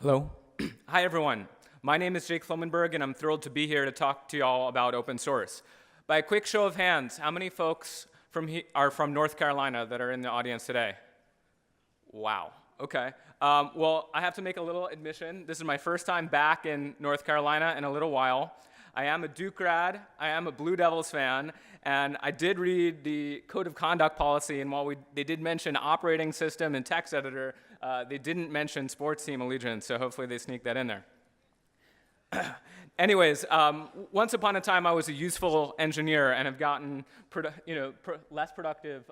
Hello. Hi, everyone. My name is Jake Flomenberg, and I'm thrilled to be here to talk to y'all about open source. By a quick show of hands, how many folks are from North Carolina that are in the audience today? Wow. Okay. Well, I have to make a little admission. This is my first time back in North Carolina in a little while. I am a Duke grad, I am a Blue Devils fan, and I did read the Code of Conduct policy, and while they did mention operating system and text editor, they didn't mention sports team allegiance, so hopefully they sneak that in there. Anyways, once upon a time I was a useful engineer and have gotten less productive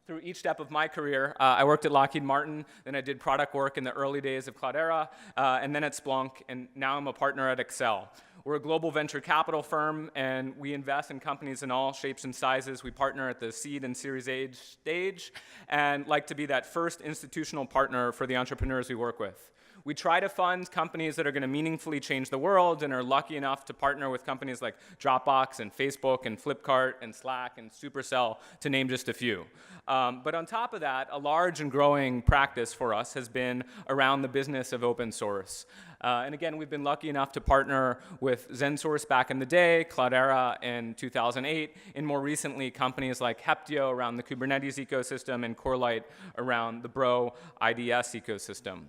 through each step of my career. I worked at Lockheed Martin, then I did product work in the early days of Cloudera, and then at Splunk, and now I'm a partner at Accel. We're a global venture capital firm, and we invest in companies in all shapes and sizes. We partner at the seed and Series A stage, and like to be that first institutional partner for the entrepreneurs we work with. We try to fund companies that are going to meaningfully change the world and are lucky enough to partner with companies like Dropbox and Facebook and Flipkart and Slack and Supercell, to name just a few. But on top of that, a large and growing practice for us has been around the business of open source. And again, we've been lucky enough to partner with ZenSource back in the day, Cloudera in 2008, and more recently companies like Heptio around the Kubernetes ecosystem and Corelight around the Bro IDS ecosystem.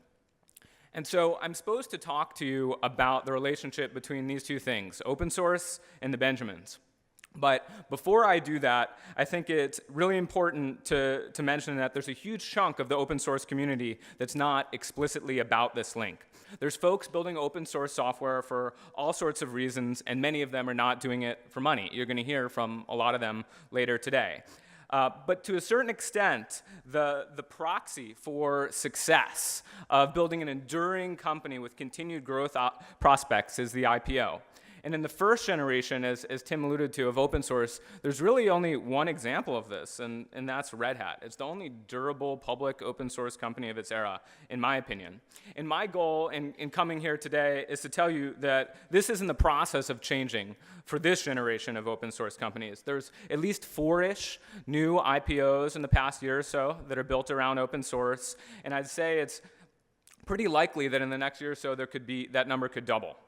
And so I'm supposed to talk to you about the relationship between these two things, open source and the Benjamins. But before I do that, I think it's really important to mention that there's a huge chunk of the open source community that's not explicitly about this link. There's folks building open source software for all sorts of reasons, and many of them are not doing it for money. You're going to hear from a lot of them later today. But to a certain extent, the proxy for success of building an enduring company with continued growth prospects is the IPO. And in the first generation, as Tim alluded to, of open source, there's really only one example of this, and that's Red Hat. It's the only durable public open source company of its era, in my opinion. And my goal in coming here today is to tell you that this is in the process of changing for this generation of open source companies. There's at least 4-ish new IPOs in the past year or so that are built around open source, and I'd say it's pretty likely that in the next year or so that number could double.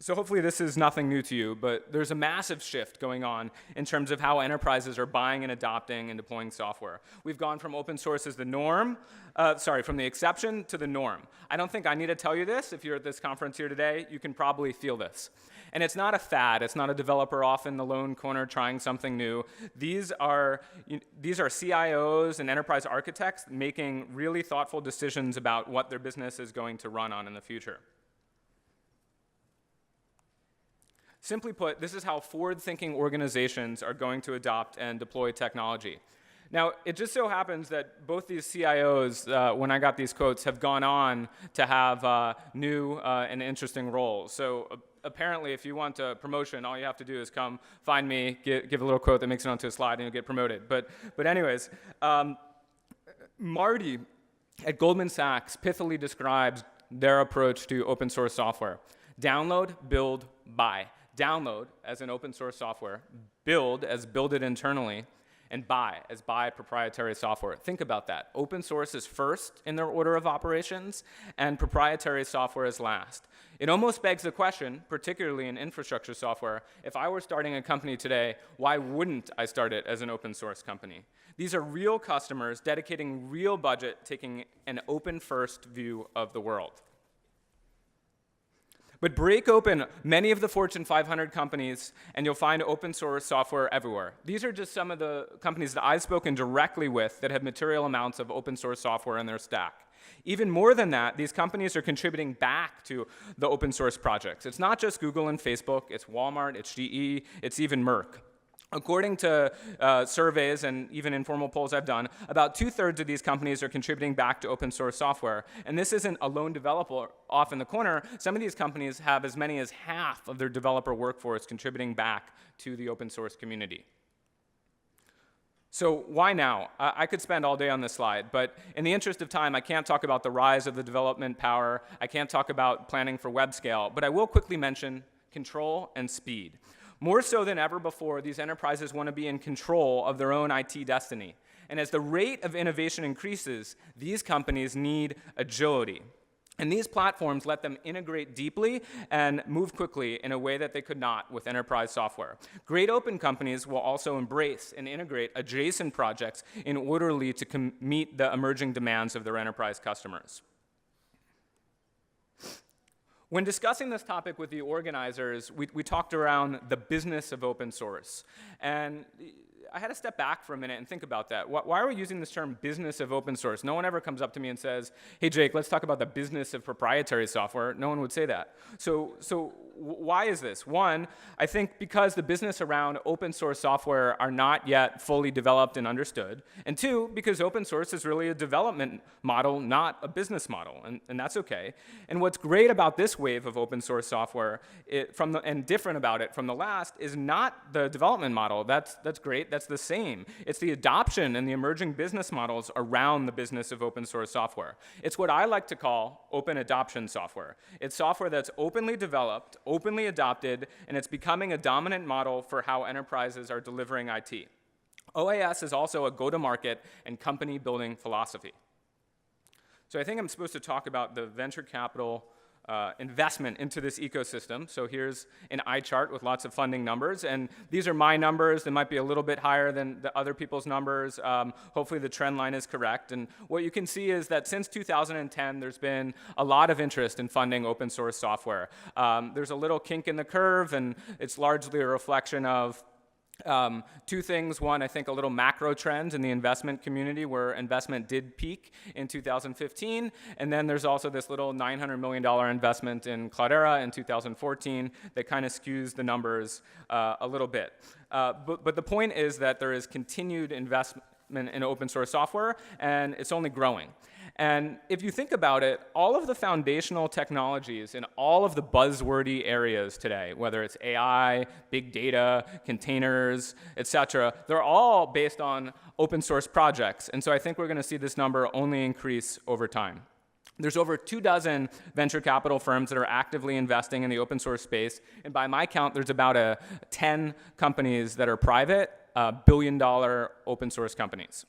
So hopefully this is nothing new to you, but there's a massive shift going on in terms of how enterprises are buying and adopting and deploying software. We've gone from open source as the norm, from the exception to the norm. I don't think I need to tell you this. If you're at this conference here today, you can probably feel this. And it's not a fad. It's not a developer off in the lone corner trying something new. These are CIOs and enterprise architects making really thoughtful decisions about what their business is going to run on in the future. Simply put, this is how forward-thinking organizations are going to adopt and deploy technology. Now, it just so happens that both these CIOs, when I got these quotes, have gone on to have new and interesting roles. So apparently, if you want a promotion, all you have to do is come find me, give a little quote that makes it onto a slide, and you'll get promoted. But anyways, Marty at Goldman Sachs pithily describes their approach to open source software. Download, build, buy. Download as an open source software, build as build it internally, and buy as buy proprietary software. Think about that. Open source is first in their order of operations, and proprietary software is last. It almost begs the question, particularly in infrastructure software, if I were starting a company today, why wouldn't I start it as an open source company? These are real customers dedicating real budget, taking an open first view of the world. But break open many of the Fortune 500 companies, and you'll find open source software everywhere. These are just some of the companies that I've spoken directly with that have material amounts of open source software in their stack. Even more than that, these companies are contributing back to the open source projects. It's not just Google and Facebook, it's Walmart, it's GE, it's even Merck. According to surveys and even informal polls I've done, about 2/3 of these companies are contributing back to open source software. And this isn't a lone developer off in the corner. Some of these companies have as many as half of their developer workforce contributing back to the open source community. So why now? I could spend all day on this slide, but in the interest of time, I can't talk about the rise of the development power. I can't talk about planning for web scale, but I will quickly mention control and speed. More so than ever before, these enterprises want to be in control of their own IT destiny. And as the rate of innovation increases, these companies need agility. And these platforms let them integrate deeply and move quickly in a way that they could not with enterprise software. Great open companies will also embrace and integrate adjacent projects in order to meet the emerging demands of their enterprise customers. When discussing this topic with the organizers, we talked around the business of open source. And I had to step back for a minute and think about that. Why are we using this term business of open source? No one ever comes up to me and says, hey, Jake, let's talk about the business of proprietary software. No one would say that. So why is this? One, I think because the business around open source software are not yet fully developed and understood. And two, because open source is really a development model, not a business model, and that's okay. And what's great about this wave of open source software and different about it from the last is not the development model. That's great. That's the same. It's the adoption and the emerging business models around the business of open source software. It's what I like to call open adoption software. It's software that's openly developed, openly adopted, and it's becoming a dominant model for how enterprises are delivering IT. OAS is also a go-to-market and company-building philosophy. So I think I'm supposed to talk about the venture capital investment into this ecosystem. So here's an eye chart with lots of funding numbers, and these are my numbers. They might be a little bit higher than the other people's numbers. Hopefully the trend line is correct. And what you can see is that since 2010, there's been a lot of interest in funding open source software. There's a little kink in the curve, and it's largely a reflection of two things. One, I think a little macro trend in the investment community where investment did peak in 2015. And then there's also this little $900 million investment in Cloudera in 2014 that kind of skews the numbers a little bit. But the point is that there is continued investment in open source software, and it's only growing. And if you think about it, all of the foundational technologies in all of the buzzwordy areas today, whether it's AI, big data, containers, et cetera, they're all based on open source projects. And so I think we're going to see this number only increase over time. There's over 24 venture capital firms that are actively investing in the open source space. And by my count, there's about 10 companies that are private, billion-dollar open source companies.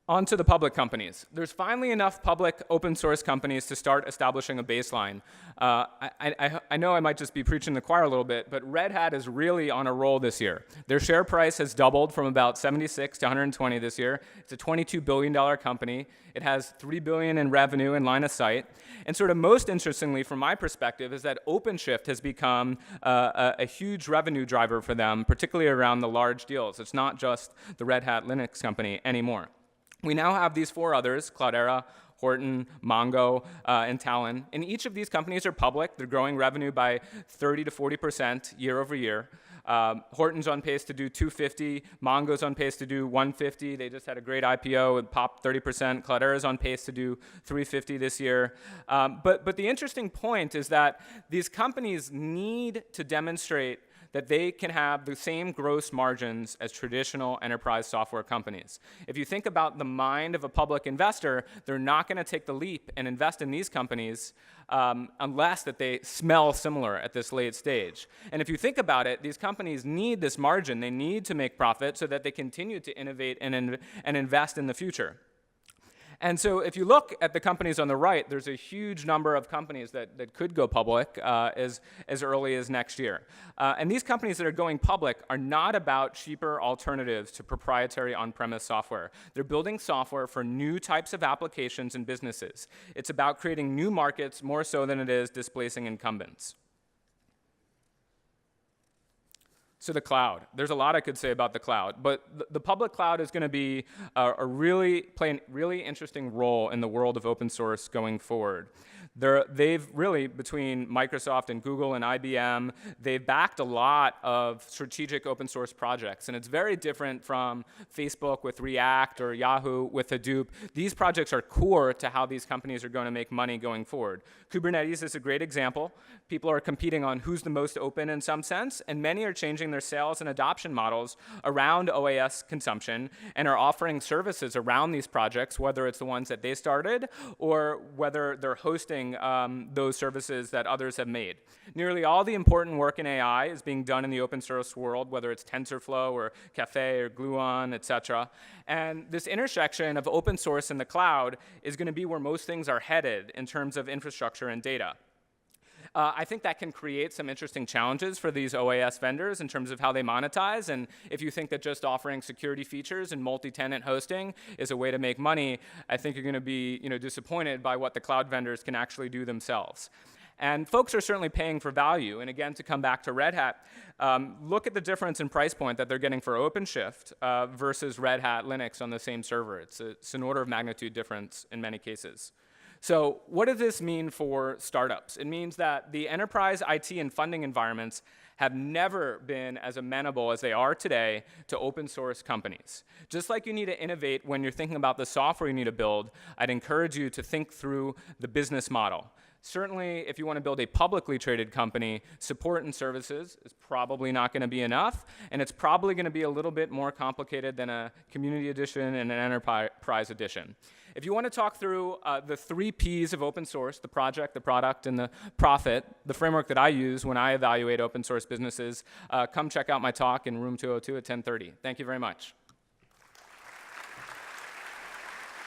On to the public companies. There's finally enough public open source companies to start establishing a baseline. I know I might just be preaching the choir a little bit, but Red Hat is really on a roll this year. Their share price has doubled from about 76 to 120 this year. It's a $22 billion company. It has $3 billion in revenue in line of sight. And sort of most interestingly, from my perspective, is that OpenShift has become a huge revenue driver for them, particularly around the large deals. It's not just the Red Hat Linux company anymore. We now have these four others, Cloudera, Horton, Mongo, and Talon. And each of these companies are public. They're growing revenue by 30 to 40% year over year. Horton's on pace to do 250. Mongo's on pace to do 150. They just had a great IPO. It popped 30%. Cloudera's on pace to do 350 this year. But the interesting point is that these companies need to demonstrate that they can have the same gross margins as traditional enterprise software companies. If you think about the mind of a public investor, they're not going to take the leap and invest in these companies unless that they smell similar at this late stage. And if you think about it, these companies need this margin. They need to make profit so that they continue to innovate and invest in the future. And so if you look at the companies on the right, there's a huge number of companies that could go public as early as next year. And these companies that are going public are not about cheaper alternatives to proprietary on-premise software. They're building software for new types of applications and businesses. It's about creating new markets more so than it is displacing incumbents. So the cloud. There's a lot I could say about the cloud, but the public cloud is going to be play a really interesting role in the world of open source going forward. They've really, between Microsoft and Google and IBM, they've backed a lot of strategic open source projects, and it's very different from Facebook with React or Yahoo with Hadoop. These projects are core to how these companies are going to make money going forward. Kubernetes is a great example. People are competing on who's the most open in some sense, and many are changing their sales and adoption models around OAS consumption and are offering services around these projects, whether it's the ones that they started or whether they're hosting using those services that others have made. Nearly all the important work in AI is being done in the open source world, whether it's TensorFlow or Caffe or Gluon, et cetera. And this intersection of open source and the cloud is going to be where most things are headed in terms of infrastructure and data. I think that can create some interesting challenges for these OAS vendors in terms of how they monetize. And if you think that just offering security features and multi-tenant hosting is a way to make money, I think you're going to be disappointed by what the cloud vendors can actually do themselves. And folks are certainly paying for value. And again, to come back to Red Hat, look at the difference in price point that they're getting for OpenShift versus Red Hat Linux on the same server. It's an order of magnitude difference in many cases. So what does this mean for startups? It means that the enterprise IT and funding environments have never been as amenable as they are today to open source companies. Just like you need to innovate when you're thinking about the software you need to build, I'd encourage you to think through the business model. Certainly, if you want to build a publicly traded company, support and services is probably not going to be enough, and it's probably going to be a little bit more complicated than a community edition and an enterprise edition. If you want to talk through the 3 Ps of open source, the project, the product, and the profit, the framework that I use when I evaluate open source businesses, come check out my talk in room 202 at 10:30. Thank you very much.